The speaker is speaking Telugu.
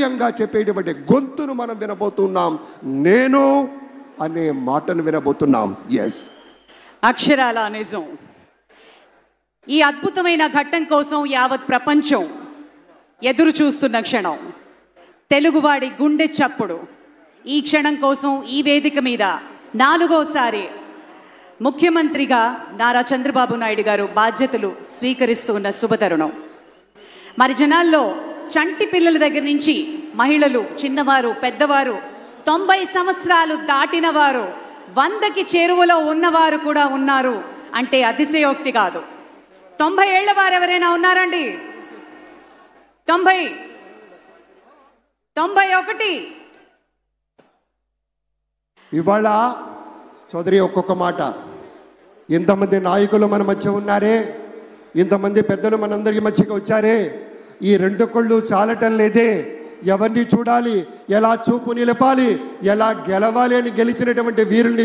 నిర్భయంగా చెప్పేటువంటి గొంతును మనం వినబోతున్నాం. నేను అనే మాటను వినబోతున్నాం. ఎస్, అక్షరాల నిజం. ఈ అద్భుతమైన ఘట్టం కోసం యావత్ ప్రపంచం ఎదురు చూస్తున్న క్షణం, తెలుగువాడి గుండె చప్పుడు. ఈ క్షణం కోసం ఈ వేదిక మీద 4వసారి ముఖ్యమంత్రిగా నారా చంద్రబాబు నాయుడు గారు బాధ్యతలు స్వీకరిస్తూ ఉన్న శుభతరుణం. మరి జనాల్లో చంటి పిల్లల దగ్గర నుంచి మహిళలు, చిన్నవారు, పెద్దవారు, 90 సంవత్సరాలు దాటిన వారు, 100కి చేరువలో ఉన్నవారు కూడా ఉన్నారు అంటే అతిశయోక్తి కాదు. 90 ఏళ్ల వారు ఎవరైనా ఉన్నారండి? 90, 91. ఇవాళ చౌదరి ఒక్కొక్క మాట, ఇంతమంది నాయకులు మన మధ్య ఉన్నారే, ఇంతమంది పెద్దలు మనందరి మధ్యకి వచ్చారే, ఈ 2 కళ్ళు చాలటం లేదే, ఎవరిని చూడాలి, ఎలా చూపు నిలపాలి, ఎలా గెలవాలి అని గెలిచినటువంటి వీరుల్ని